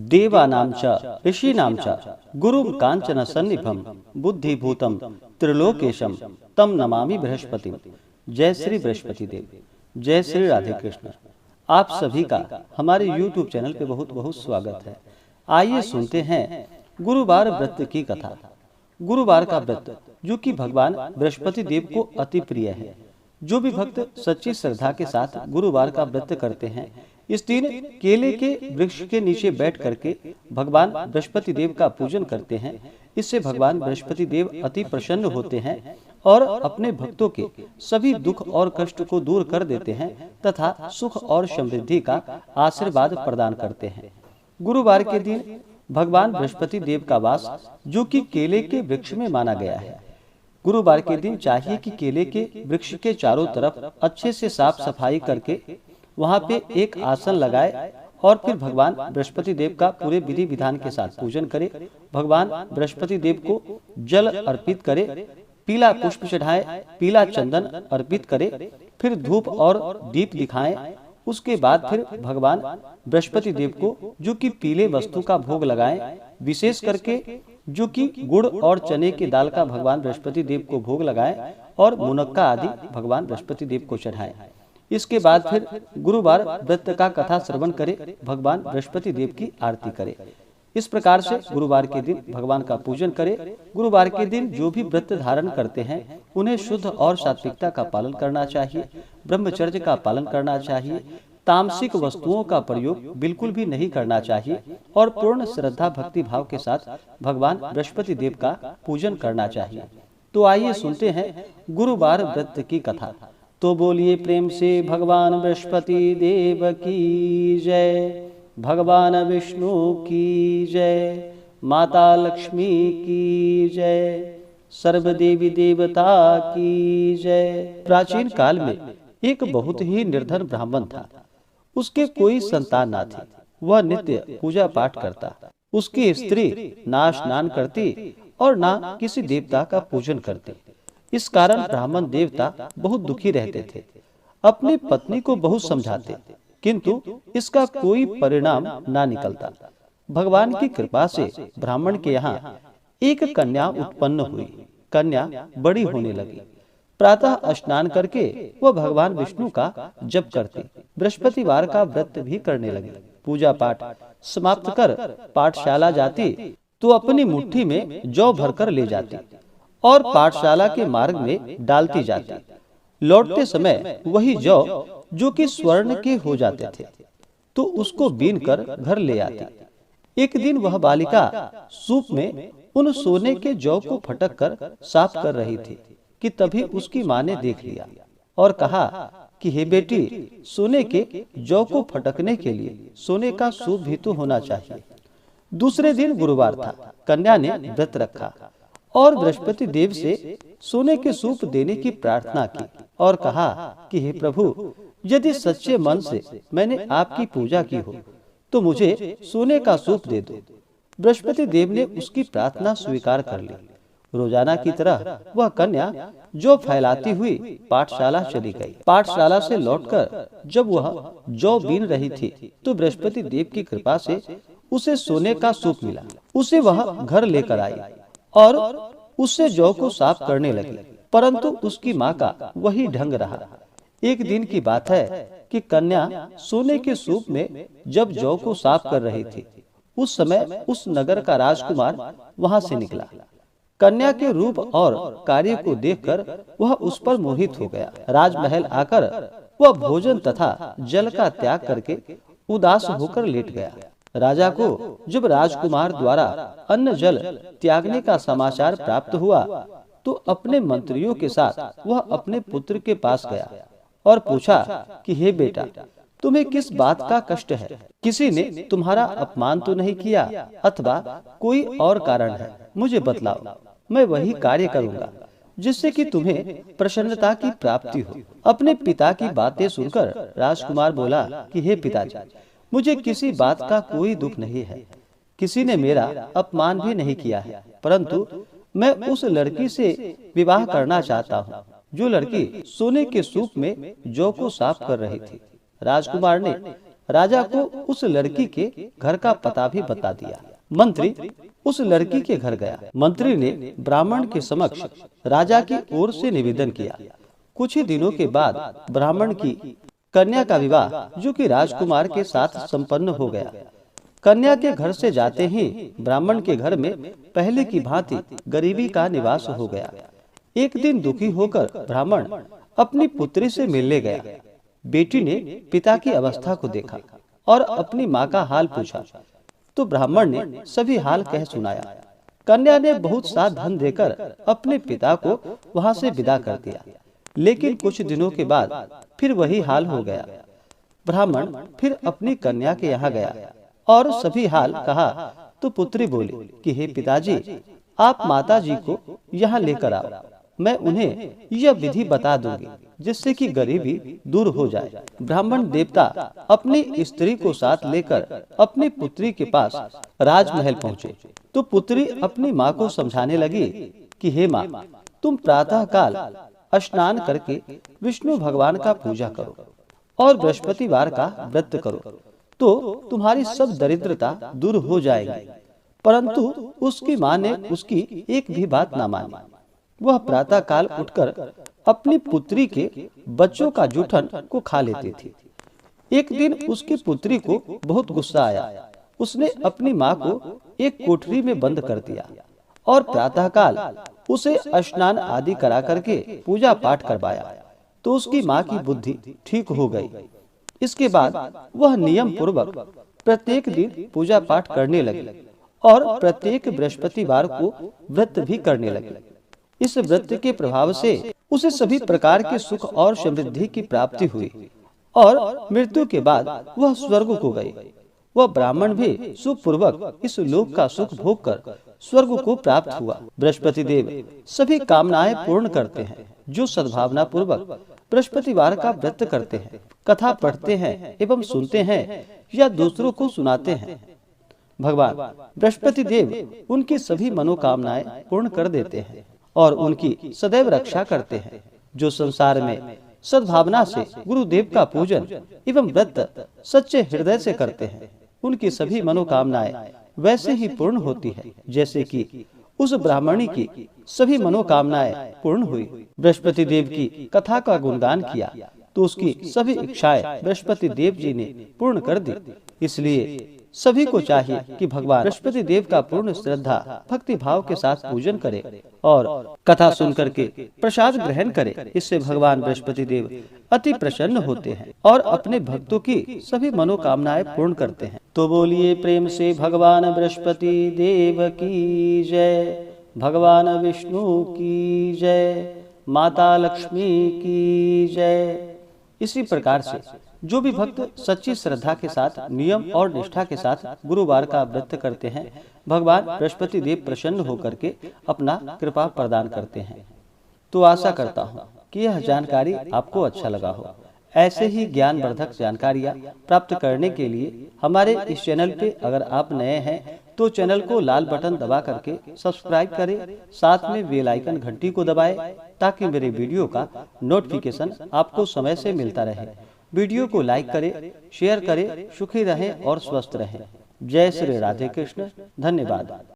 देवानां च ऋषीणां च गुरुं कांचन सन्निभं बुद्धिभूतं त्रिलोकेशम तम नमामि बृहस्पति। जय श्री बृहस्पति देव। जय श्री राधे कृष्ण। आप सभी का हमारे YouTube चैनल पे बहुत बहुत स्वागत है। आइए सुनते हैं गुरुवार व्रत की कथा। गुरुवार का व्रत जो कि भगवान बृहस्पति देव को अति प्रिय है। जो भी भक्त सच्ची श्रद्धा के साथ गुरुवार का व्रत करते हैं, इस दिन केले के वृक्ष के नीचे बैठ करके भगवान बृहस्पति देव का पूजन करते हैं। इससे भगवान बृहस्पति देव अति प्रसन्न होते हैं और अपने भक्तों के सभी दुख और कष्ट को दूर कर देते हैं तथा सुख और समृद्धि का आशीर्वाद प्रदान करते हैं। गुरुवार के दिन भगवान बृहस्पति देव का वास जो कि केले के वृक्ष में माना गया है। गुरुवार के दिन चाहिए कि केले के वृक्ष के चारों तरफ अच्छे से साफ सफाई करके वहां पे एक आसन लगाए और फिर भगवान बृहस्पति देव का पूरे विधि विधान के साथ पूजन करे। भगवान बृहस्पति देव को जल अर्पित करे, पीला पुष्प चढ़ाए, पीला चंदन अर्पित करे, फिर धूप और दीप दिखाएं। उसके बाद फिर भगवान बृहस्पति देव को जो कि पीले वस्तु का भोग लगाएं, विशेष करके जो कि गुड़ और चने की दाल का भगवान बृहस्पति देव को भोग लगाएं और मुनक्का आदि भगवान बृहस्पति देव को चढ़ाएं। इसके बाद फिर गुरुवार व्रत का कथा श्रवण करे, भगवान बृहस्पति देव की आरती करे। इस प्रकार से गुरुवार के दिन भगवान का पूजन करे। गुरुवार के दिन जो भी व्रत धारण करते हैं उन्हें शुद्ध और सात्विकता का पालन करना चाहिए, ब्रह्मचर्य का पालन करना चाहिए, तामसिक वस्तुओं का प्रयोग बिल्कुल भी नहीं करना चाहिए और पूर्ण श्रद्धा भक्ति भाव के साथ भगवान बृहस्पति देव का पूजन करना चाहिए। तो आइए सुनते हैं गुरुवार व्रत की कथा। तो बोलिए प्रेम से भगवान बृहस्पति देव की जय, भगवान विष्णु की जय, माता लक्ष्मी की जय, सर्व देवी देवता की जय। प्राचीन काल में एक बहुत ही निर्धन ब्राह्मण था। उसके कोई संतान ना थी। वह नित्य पूजा पाठ करता। उसकी स्त्री ना स्नान करती और ना किसी देवता का पूजन करती। इस कारण ब्राह्मण देवता बहुत दुखी रहते थे। अपनी पत्नी को बहुत समझाते, किंतु इसका कोई परिणाम ना निकलता। भगवान की कृपा से ब्राह्मण के यहाँ एक कन्या उत्पन्न हुई। कन्या बड़ी होने लगी। प्रातः स्नान करके वह भगवान विष्णु का जप करती, बृहस्पतिवार का व्रत भी करने लगी। पूजा पाठ समाप्त कर पाठशाला जाती तो अपनी मुट्ठी में जौ भरकर ले जाती और पाठशाला के मार्ग में डालती जाती। लौटते समय वही जौ जो कि स्वर्ण के हो जाते थे तो उसको बीन कर घर ले आती। एक दिन वह बालिका सूप में उन सोने के जौ को फटक कर साफ कर रही थी कि तभी उसकी माँ ने देख लिया और कहा कि हे बेटी, सोने के जौ को फटकने के लिए सोने का सूप भी तो होना चाहिए। दूसरे दिन गुरुवार था। कन्या ने व्रत रखा और बृहस्पति देव से सोने के सूप देने की प्रार्थना की और कहा कि हे प्रभु, यदि सच्चे मन से मैंने आपकी पूजा की हो तो मुझे सोने का सूप दे दो। बृहस्पति देव ने उसकी प्रार्थना स्वीकार कर ली। रोजाना की तरह वह कन्या जौ फैलाती हुई पाठशाला चली गई। पाठशाला से लौटकर जब वह जौ बीन रही थी तो बृहस्पति देव की कृपा से उसे सोने का सूप मिला। उसे वह घर लेकर आई और उससे जौ को साफ करने लगी, परंतु उसकी माँ का वही ढंग रहा। एक दिन की बात है कि कन्या सोने के सूप में जब जौ को साफ कर रही थी, उस समय उस नगर का राजकुमार वहां से निकला। कन्या के रूप और कार्य को देखकर वह उस पर मोहित हो गया। राजमहल आकर वह भोजन तथा जल का त्याग करके उदास होकर लेट गया। राजा को जब राजकुमार द्वारा अन्न जल त्यागने का समाचार प्राप्त हुआ तो अपने मंत्रियों के साथ वह अपने पुत्र के पास गया और पूछा कि हे बेटा, तुम्हें किस बात का कष्ट है? किसी ने तुम्हारा अपमान तो नहीं किया अथवा कोई और कारण है? मुझे बतलाओ, मैं वही कार्य करूंगा जिससे कि तुम्हें प्रसन्नता की प्राप्ति हो। अपने पिता की बातें सुनकर राजकुमार बोला कि हे पिताजी, मुझे किसी बात का कोई दुख नहीं है। किसी ने मेरा अपमान भी नहीं किया है, परंतु मैं उस लड़की से विवाह करना चाहता हूँ जो लड़की सोने के सूप में जौ को साफ कर रही थी। राजकुमार ने राजा को उस लड़की के घर का पता भी बता दिया। मंत्री उस लड़की के घर गया। मंत्री ने ब्राह्मण के समक्ष राजा की ओर से निवेदन किया। कुछ ही दिनों के बाद ब्राह्मण की कन्या का विवाह जो कि राजकुमार के साथ संपन्न हो गया। कन्या के घर से जाते ही ब्राह्मण के घर में पहले की भांति गरीबी का निवास हो गया। एक दिन दुखी होकर ब्राह्मण अपनी पुत्री से मिलने गया। बेटी ने पिता की अवस्था को देखा और अपनी माँ का हाल पूछा तो ब्राह्मण ने सभी हाल कह सुनाया। कन्या ने बहुत सा धन देकर अपने पिता को वहां से विदा कर दिया। लेकिन कुछ दिनों के बाद फिर वही हाल हो गया। ब्राह्मण फिर अपनी कन्या के यहाँ गया और सभी हाल कहा तो पुत्री बोली कि हे पिताजी, आप माता जी को यहाँ लेकर आओ, मैं उन्हें यह विधि बता दूंगी जिससे कि गरीबी दूर हो जाए। ब्राह्मण देवता अपनी स्त्री को साथ लेकर अपनी पुत्री के पास राजमहल पहुँचे तो पुत्री अपनी माँ को समझाने लगी कि हे माँ, तुम प्रातः काल स्नान करके विष्णु भगवान का पूजा करो और बृहस्पतिवार का व्रत करो तो तुम्हारी सब दरिद्रता दूर हो जाएगी। परंतु उसकी माँ ने उसकी एक भी बात ना मानी। वह प्रातः काल उठकर अपनी पुत्री के बच्चों का जूठन को खा लेती थी। एक दिन उसकी पुत्री को बहुत गुस्सा आया। उसने अपनी माँ को एक कोठरी में बंद कर दिया और प्रातः काल उसे स्नान आदि करा करके पूजा पाठ करवाया तो उसकी माँ की बुद्धि ठीक हो गई। इसके बाद वह नियम पूर्वक प्रत्येक दिन पूजा पाठ करने लगी और प्रत्येक बृहस्पतिवार को व्रत भी करने लगी। इस व्रत के प्रभाव से उसे सभी प्रकार के सुख और समृद्धि की प्राप्ति हुई और मृत्यु के बाद वह स्वर्ग को गई। वह ब्राह्मण भी सुखपूर्वक इस लोक का सुख भोग कर स्वर्ग को प्राप्त हुआ। बृहस्पति देव सभी कामनाएं पूर्ण करते हैं जो सद्भावना पूर्वक बृहस्पतिवार का व्रत करते हैं, कथा पढ़ते हैं एवं सुनते हैं या दूसरों को सुनाते हैं। भगवान बृहस्पति देव उनकी सभी मनोकामनाएं पूर्ण कर देते हैं और उनकी सदैव रक्षा करते हैं। जो संसार में सद्भावना से गुरुदेव का पूजन एवं व्रत सच्चे हृदय से करते हैं, उनकी सभी मनोकामनाएं वैसे ही पूर्ण होती है जैसे कि उस ब्राह्मणी की सभी मनोकामनाएं पूर्ण हुई। बृहस्पति देव की कथा का गुणगान किया तो उसकी सभी इच्छाएं बृहस्पति देव जी ने पूर्ण कर दी। इसलिए सभी को चाहिए कि भगवान बृहस्पति देव का पूर्ण श्रद्धा भक्ति भाव के साथ पूजन करे और कथा सुन करके प्रसाद ग्रहण करे। इससे भगवान बृहस्पति देव अति प्रसन्न होते हैं और अपने भक्तों की सभी मनोकामनाएं पूर्ण करते हैं। तो बोलिए प्रेम से भगवान बृहस्पति देव की जय, भगवान विष्णु की जय, माता लक्ष्मी की जय। इसी प्रकार से जो भी भक्त सच्ची श्रद्धा के साथ नियम और निष्ठा के साथ गुरुवार का व्रत करते हैं, भगवान बृहस्पति देव प्रसन्न होकर के अपना कृपा प्रदान करते हैं। तो आशा करता हूँ कि यह जानकारी आपको अच्छा लगा हो। ऐसे ही ज्ञानवर्धक जानकारियाँ प्राप्त करने के लिए हमारे इस चैनल पे अगर आप नए हैं तो चैनल को लाल बटन दबा करके सब्सक्राइब करें, साथ में बेल आइकन घंटी को दबाएं ताकि मेरे वीडियो का नोटिफिकेशन आपको समय से मिलता रहे। वीडियो को लाइक करें, शेयर करें, सुखी रहें और स्वस्थ रहें। जय श्री राधे कृष्ण। धन्यवाद।